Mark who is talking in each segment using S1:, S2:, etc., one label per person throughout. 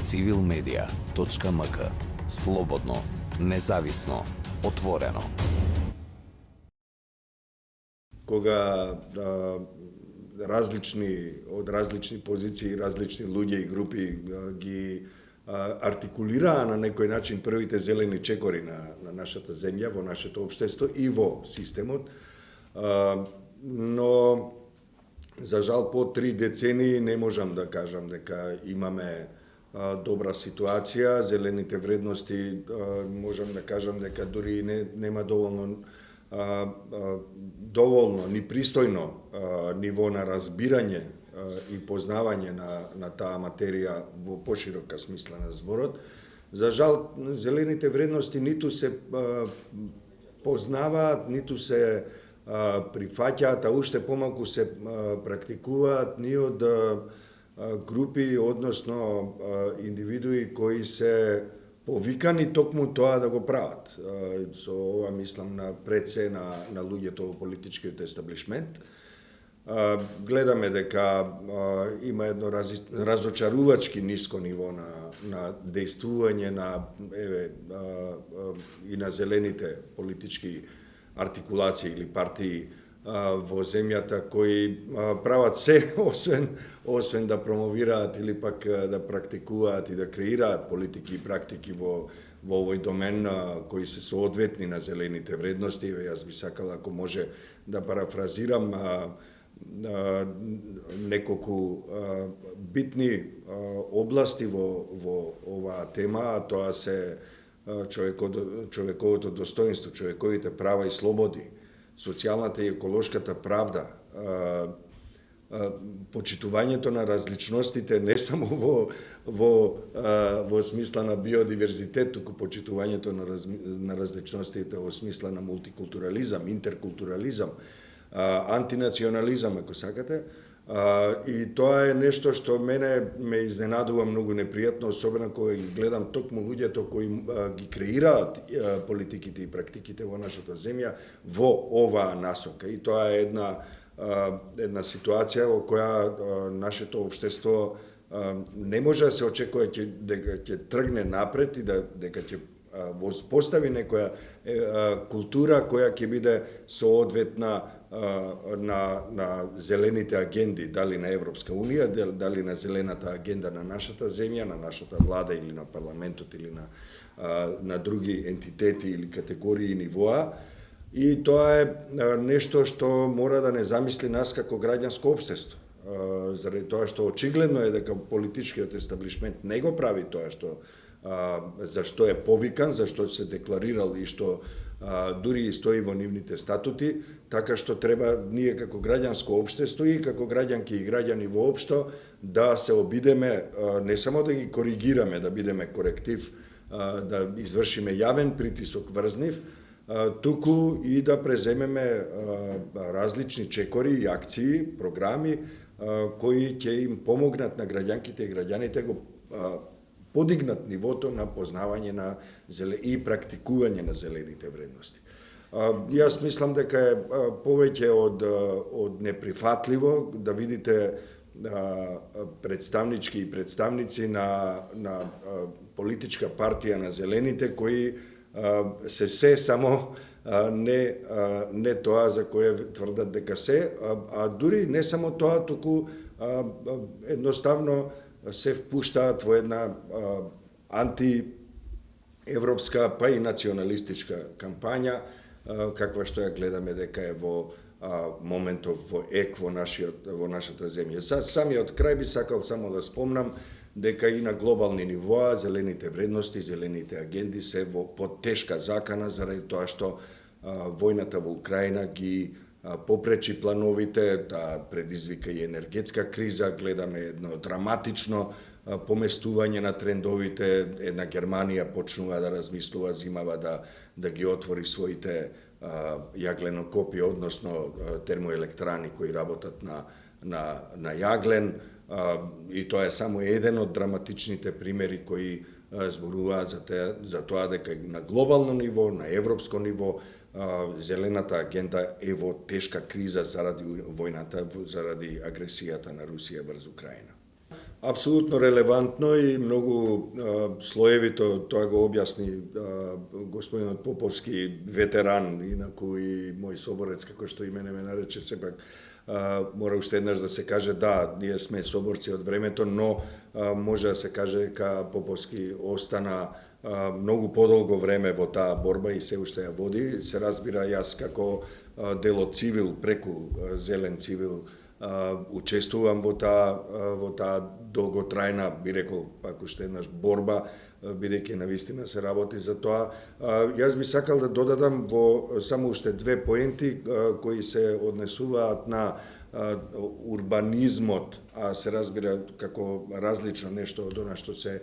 S1: civilmedia.mk. Slobodno, nezavisno, otvoreno.
S2: Koga od različnih poziciji, različnih ljudi i grupi gi artikulira na nekoj način prvite zeleni čekori na našата zemlja, vo našето obštestvo i vo sistemot. No, za žal po 3 deceniji ne možem da kažem дека имаме добра ситуација, зелените вредности, можам да кажам дека дури нема доволно ни пристојно ниво на разбирање и познавање на таа материја во поширока смисла на зборот. За жал, зелените вредности ниту се познаваат, ниту се прифаќаат, а уште помалку се практикуваат ни од групи, односно индивидуи кои се повикани токму тоа да го прават. Со ова мислам пред се на луѓето во политичкиот естаблишмент. Гледаме дека има едно разочарувачки ниско ниво на дејствување и на зелените политички артикулации или партии во земјата кои прават се освен да промовираат или пак да практикуваат и да креираат политики и практики во овој домен кои се соодветни на зелените вредности. Јас би сакал, ако може, да парафразирам неколку битни области во оваа тема, а тоа се човековото достоинство, човековите права и слободи, социјалната и еколошката правда, почитувањето на различностите не само во смисла на биодиверзитет, туку почитувањето на различностите во смисла на мултикултурализам, интеркултурализам, антинационализам, ако сакате. И тоа е нешто што мене ме изненадува многу непријатно, особено кога ги гледам токму луѓето кои ги креираат политиките и практиките во нашата земја во оваа насока. И тоа е една ситуација во која нашето општество не може да се очекува дека ќе тргне напред и дека ќе воспостави некоја култура која ќе биде соодветна на зелените агенди, дали на Европска Унија, дали на зелената агенда на нашата земја, на нашата влада или на парламентот или на други ентитети или категории и нивоа. И тоа е нешто што мора да не замисли нас како граѓанско општество. Заради тоа што очигледно е дека политичкиот естаблишмент не го прави тоа зашто е повикан, зашто се декларирал и што дури и стои во нивните статути, така што треба ние како граѓанско општество и како граѓанки и граѓани воопшто да се обидеме, не само да ги коригираме, да бидеме коректив, да извршиме јавен притисок врз нив, туку и да преземеме различни чекори и акции, програми кои ќе им помогнат на граѓанките и граѓаните го подигнат нивото на познавање и практикување на зелените вредности. Јас мислам дека е повеќе од неприфатливо да видите представнички и представници на политичка партија на зелените кои се само не тоа за кое тврдат дека се, а дури не само тоа, туку едноставно се впуштаат во една антиевропска, па и националистичка кампања, каква што ја гледаме дека е во моментов во ек во нашата земја. Самиот крај би сакал само да спомнам дека и на глобални нивоа зелените вредности, зелените агенди се под тешка закана заради тоа што војната во Украина ги попречи плановите, да предизвика и енергетска криза, гледаме едно драматично поместување на трендовите, една Германија почнува да размислува зимава да ги отвори своите јагленокопи, односно термоелектрани кои работат на јаглен, и тоа е само еден од драматичните примери кои зборуваат за тоа дека на глобално ниво, на европско ниво, зелената агенда е во тешка криза заради војната, заради агресијата на Русија врз Украина. Апсолутно релевантно и многу слоевито тоа го објасни господинот Поповски, ветеран, инаку и мој соборец, како што и мене ме нарече, сепак мора уште еднаш да се каже да, ние сме соборци од времето, но може да се каже дека Поповски остана многу подолго време во таа борба и се уште ја води. Се разбира, јас како дел од цивил, преку Зелен цивил, учествувам во таа долготрајна, би рекол, пак уште еднаш борба, бидејќи навистина се работи за тоа. Јас би сакал да додадам во само уште две поенти кои се однесуваат на урбанизмот, а се разбира како различно нешто од она што се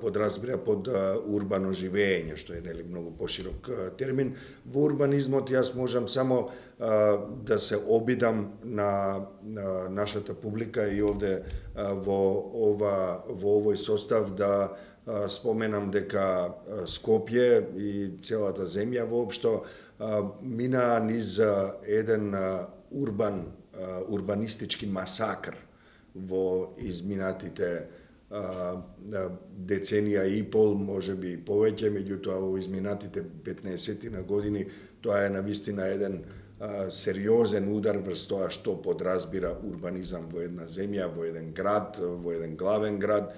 S2: подразбира под урбано живење, што е нели многу поширок термин. Во урбанизмот јас можам само да се обидам на нашата публика и овде во овој состав да споменам дека Скопје и целата земја воопшто мина низ еден урбанистички масакр во изминатите деценија и пол, може би и повеќе, меѓутоа во изминатите 15 на години тоа е навистина еден сериозен удар врз тоа што подразбира урбанизам во една земја, во еден град, во еден главен град.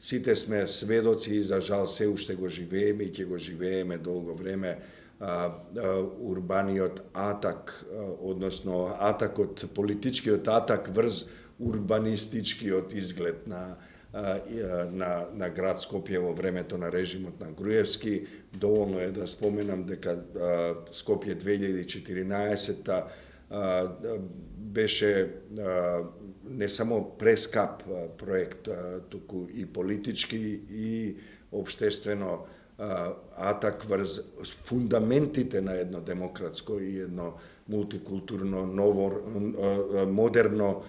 S2: Сите сме сведоци и за жал се уште го живееме и ќе го живееме долго време урбаниот атак, односно атакот, политичкиот атак врз урбанистичкиот изглед на град Скопје во времето на режимот на Груевски. Доволно е да споменам дека Скопје 2014 беше не само прескап проект, туку и политички и обштествено атак врз фундаментите на едно демократско и едно мултикултурно, ново, модерно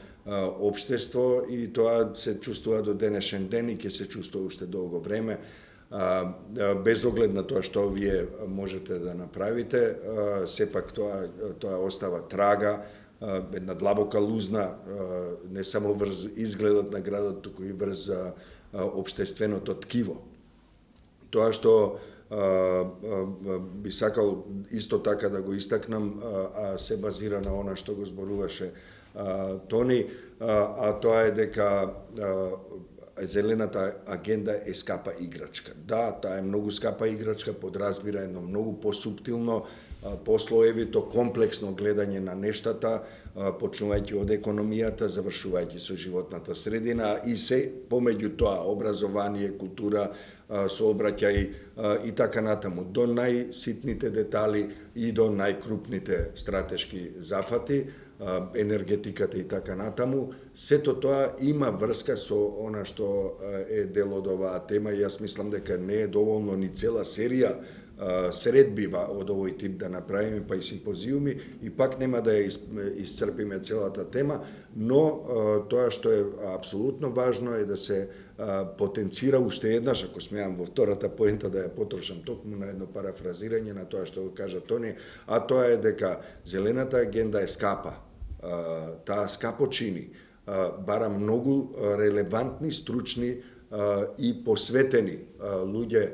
S2: општество, и тоа се чувствува до денешен ден и ќе се чувствува уште долго време. Без оглед на тоа што вие можете да направите, сепак тоа остава трага, една длабока лузна, не само врз изгледот на градот, туку и врз општественото ткиво. Тоа што би сакал исто така да го истакнам, а се базира на она што го зборуваше Тони, а тоа е дека зелената агенда е скапа играчка. Да, таа е многу скапа играчка, подразбира едно многу посуптилно, послоевито, комплексно гледање на нештата, почнувајќи од економијата, завршувајќи со животната средина и се помеѓу тоа образование, култура, сообраќај и така натаму, до најситните детали и до најкрупните стратешки зафати, енергетиката и така натаму. Сето тоа има врска со она што е дел од оваа тема и јас мислам дека не е доволно ни цела серија средбива од овој тип да направиме, па и симпозиуми, и пак нема да ја исцрпиме целата тема, но тоа што е апсолутно важно е да се потенцира уште еднаш, ако смеам во втората поента да ја потрошам токму на едно парафразирање на тоа што го кажа Тони, а тоа е дека зелената агенда е скапа. Таа скапо чини, бара многу релевантни, стручни и посветени луѓе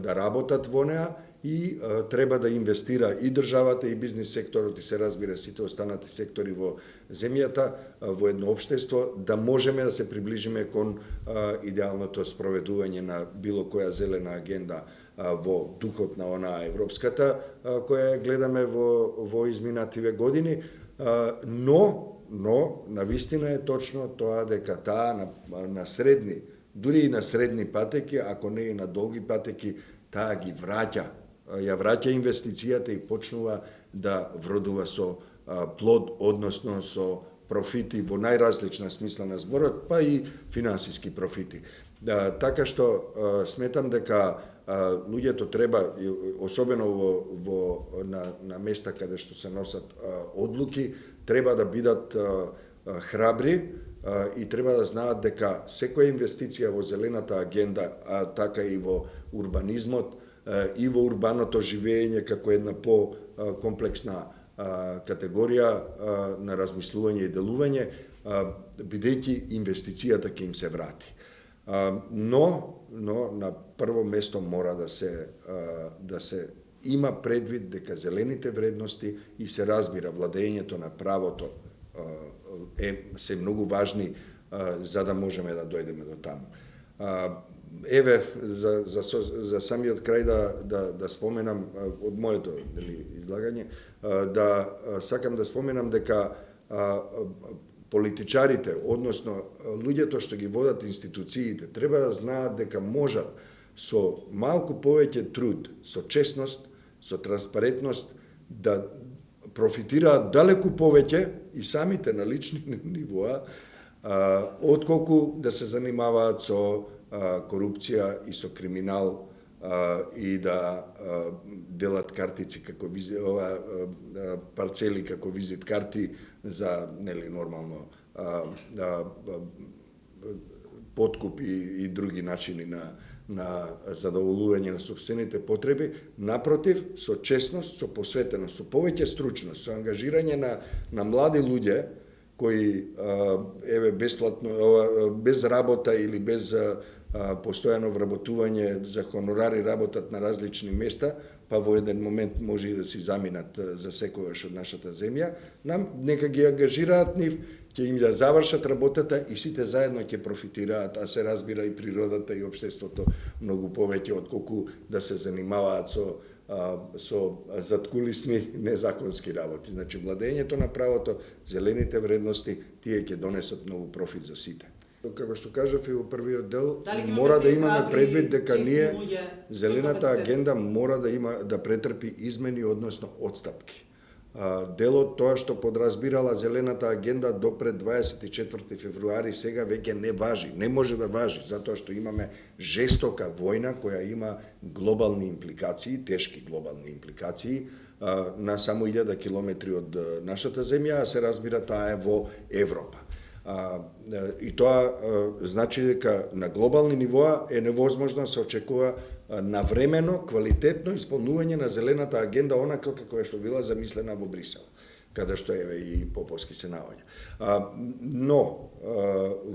S2: да работат во неа и треба да инвестира и државата и бизнис секторот и се разбира сите останати сектори во земјата, во едно општество, да можеме да се приближиме кон идеалното спроведување на било која зелена агенда во духот на онаа европската која гледаме во изминативе години, но навистина е точно тоа дека таа на средни, дури и на средни патеки, ако не и на долги патеки, таа ги ја враќа инвестицијата и почнува да вродува со плод, односно со профити во најразлична смисла на зборот, па и финансиски профити. Така што сметам дека луѓето треба, особено на места каде што се носат одлуки, треба да бидат храбри и треба да знаат дека секоја инвестиција во зелената агенда, а така и во урбанизмот и во урбаното живење како една по-комплексна категорија на размислување и делување, бидејќи инвестицијата ќе им се врати. Но на прво место мора да се има предвид дека зелените вредности и се разбира владењето на правото се многу важни за да можеме да дојдеме до таму. Еве, за самиот крај да споменам од моето излагање, сакам да споменам дека политичарите, односно луѓето што ги водат институциите, треба да знаат дека можат со малку повеќе труд, со честност, со транспарентност, да профитираат далеку повеќе и самите на лични нивоа, отколку да се занимаваат со корупција и со криминал и да делат картици како парцели како визит карти за нормално подкуп и други начини на задоволување на сопствените потреби. Напротив, со честност, со посветеност, со повеќе стручност, со ангажирање на млади луѓе кои бесплатно, без работа или без постојано вработување за хонорари работат на различни места, па во еден момент може и да си заминат за секогаш од нашата земја, нека ги ангажираат нив, ќе им ја завршат работата и сите заедно ќе профитираат, а се разбира и природата и општеството многу повеќе отколку да се занимаваат со заткулисни незаконски работи. Значи, владењето на правото, зелените вредности, тие ќе донесат многу профит за сите. Како што кажав и во првиот дел, мора да имаме предвид дека ние зелената агенда мора да претрпи измени, односно отстапки. Делот тоа што подразбирала зелената агенда до пред 24 февруари сега веќе не важи, не може да важи, затоа што имаме жестока војна која има глобални импликации, тешки глобални импликации, на само 1000 километри од нашата земја, а се разбира таа е во Европа. И тоа значи дека на глобални нивоа е невозможно да се очекува навремено, квалитетно исполнување на зелената агенда онака како што била замислена во Брисел, каде што и Поповски се наоѓа. Но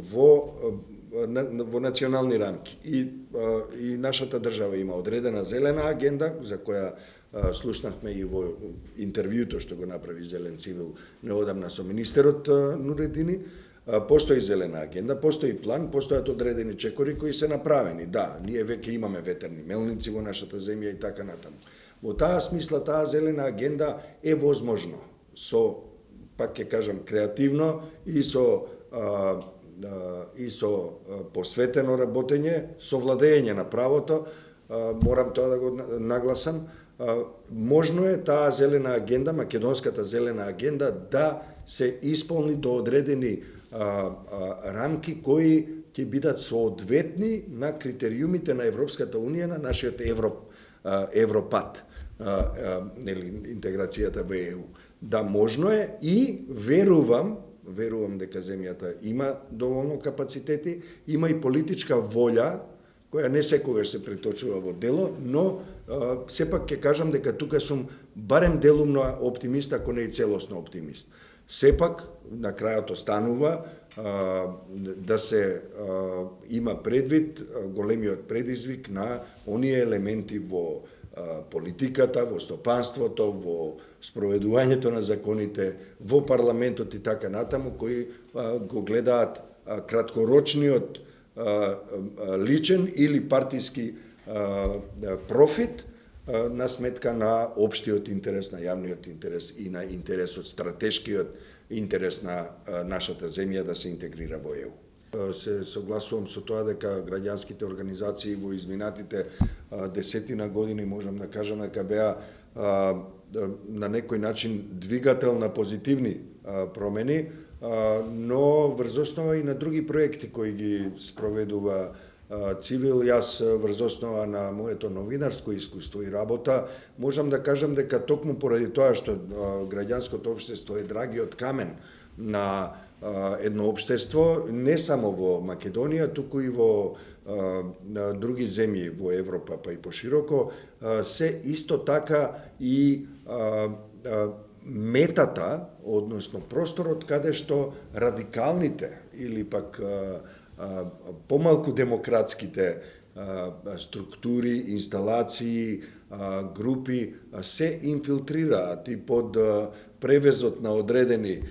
S2: во национални рамки и нашата држава има одредена зелена агенда за која слушнавме и во интервјуто што го направи Зелен Цивил неодамна со министерот Нуредини. Постои зелена агенда, постои план, постојат одредени чекори кои се направени. Да, ние веќе имаме ветерни мелници во нашата земја и така натаму. Во таа смисла, таа зелена агенда е возможно со, пак ќе кажам, креативно и со посветено работење, со владење на правото, морам тоа да го нагласам, можно е таа зелена агенда, македонската зелена агенда, да се исполни до одредени рамки кои ќе бидат соодветни на критериумите на Европската Унија, на нашиот Европат, интеграцијата во ЕУ. Да, можно е и верувам дека земјата има доволно капацитети, има и политичка волја, која не секогаш се преточува во дело, но сепак ќе кажам дека тука сум барем делумно оптимист, ако не и целосно оптимист. Сепак, на крајот останува да се има предвид големиот предизвик на оние елементи во политиката, во стопанството, во спроведувањето на законите, во парламентот и така натаму, кои го гледаат краткорочниот личен или партиски профит на сметка на општиот интерес, на јавниот интерес и на интересот, стратешкиот интерес на нашата земја да се интегрира во ЕУ. Се согласувам со тоа дека граѓанските организации во изминатите десетина години, можам да кажам дека беа на некој начин двигател на позитивни промени, но врз основа и на други проекти кои ги спроведува Цивил. Јас врз основа на моето новинарско искуство и работа можам да кажам дека токму поради тоа што граѓанското општество е драгиот камен на едно општество, не само во Македонија, туку и во други земји во Европа, па и пошироко, се исто така и метата, односно просторот каде што радикалните или пак помалку демократските структури, инсталации, групи се инфилтрираат и под превезот на одредени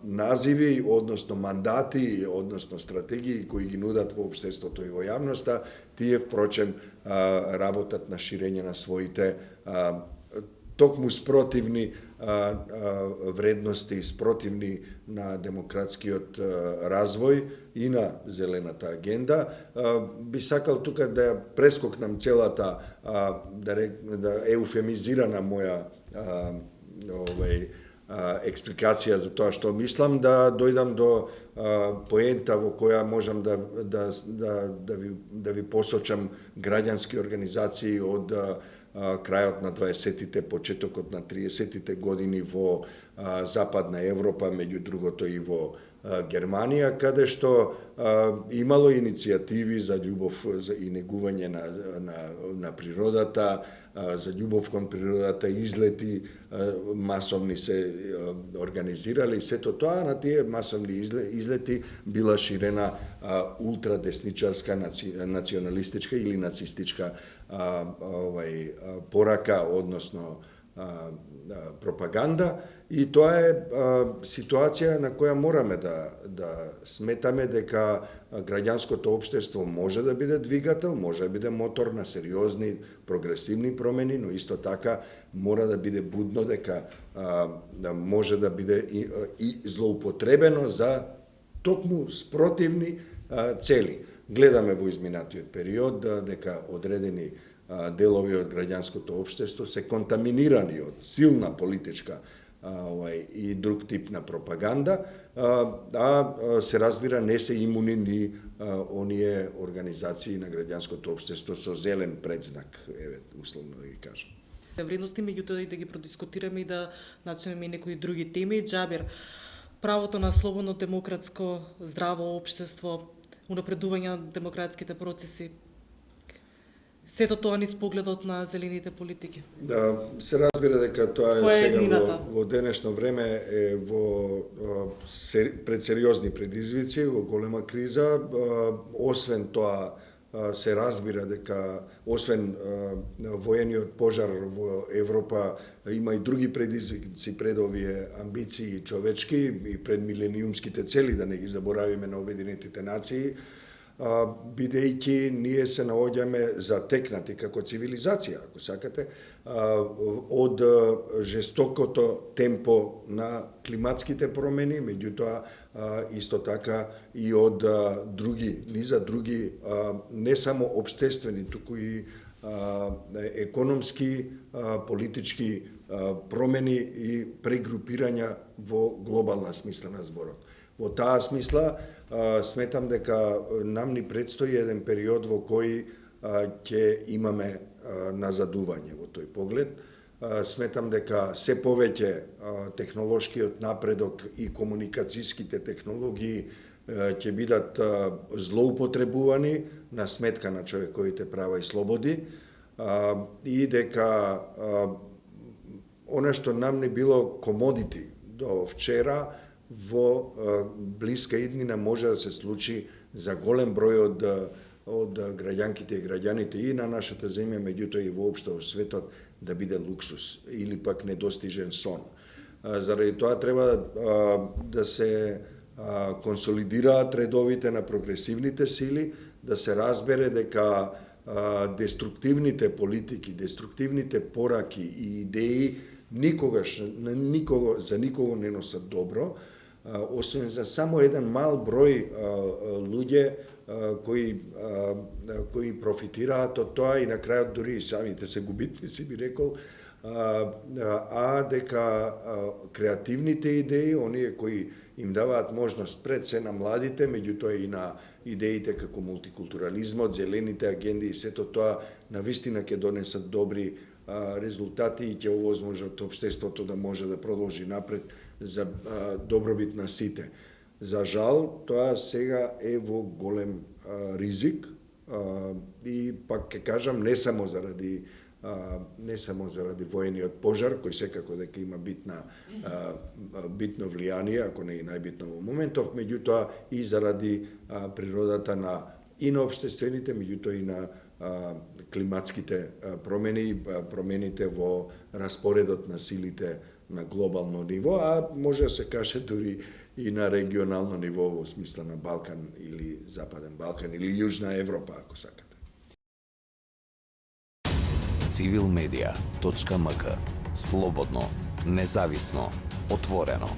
S2: називи, односно мандати, односно стратегии кои ги нудат во општеството и во јавноста, тие впрочем работат на ширење на своите токму спротивни вредности, спротивни на демократскиот развој и на зелената агенда. Би сакал тука да ја прескокнам целата, да еуфемизирана моја експликација за тоа што мислам, да дојдам до поента во која можам да ви посочам граѓански организации од крајот на 20-тите, почетокот на 30-тите години во Западна Европа, меѓу другото и во Германија, каде што имало иницијативи за љубов и негување на природата, за љубов кон природата, излети масовни се организирали, сето тоа на тие масовни излети била ширена ултрадесничарска, националистичка или нацистичка порака, односно пропаганда, и тоа е ситуација на која мораме да сметаме дека граѓанското општество може да биде двигател, може да биде мотор на сериозни прогресивни промени, но исто така мора да биде будно дека може да биде и злоупотребено за токму спротивни цели. Гледаме во изминатиот период дека одредени делови од граѓанското општество се контаминирани од силна политичка и друг тип на пропаганда, се разбира не се имуни ни оние организации на граѓанското општество со зелен предзнак, условно да ги кажам.
S3: Вредности, меѓутоа и да ги продискутираме и да начнеме и некои други теми. Џабир, правото на слободно, демократско, здраво општество, унапредување на демократските процеси, сето тоа низ погледот на зелените политики.
S2: Да, се разбира дека тоа е сега во денешно време е пред сериозни предизвици, во голема криза. Освен тоа, се разбира дека освен воениот пожар во Европа има и други предизвици пред овие амбиции човечки и пред милениумските цели, да не ги заборавиме на Обединетите нации, бидејќи ние се наоѓаме затекнати како цивилизација, ако сакате, од жестокото темпо на климатските промени, меѓутоа исто така и од низа други не само општествени, туку и економски, политички промени и прегрупирања во глобална смисла на зборот. Во таа смисла, сметам дека нам ни предстои еден период во кој ќе имаме назадување во тој поглед. Сметам дека се повеќе технолошкиот напредок и комуникацијските технологии ќе бидат злоупотребувани на сметка на човековите права и слободи, и дека она што нам не било комодити до вчера, во блиска иднина може да се случи за голем број од граѓанките и граѓаните и на нашата земја, меѓутоа и воопшто во светот, да биде луксус или пак недостижен сон. Заради тоа треба да се консолидираат редовите на прогресивните сили, да се разбере дека деструктивните политики, деструктивните пораки и идеи за никого не носат добро, освен за само еден мал број луѓе кои профитираат од тоа и на крајот дури и самите се губитници, би рекол, дека креативните идеи, оние кои им даваат можност пред се на младите, меѓутоа и на идеите како мултикултурализмот, зелените агенди и сето тоа навистина ќе донесат добри резултати и ќе овозможат општеството да може да продолжи напред за добробит на сите. За жал, тоа сега е во голем ризик и пак ќе кажам не само заради не само заради воениот пожар, кој секако дека има битно влијание, ако не и најбитно во моментов, меѓутоа и заради природата и на општествените, меѓутоа и на климатските промени, промените во распоредот на силите на глобално ниво, а може да се каже дури и на регионално ниво во смисла на Балкан или Западен Балкан или Јужна Европа, ако сакате.
S1: civilmedia.mk. Слободно, независно, отворено.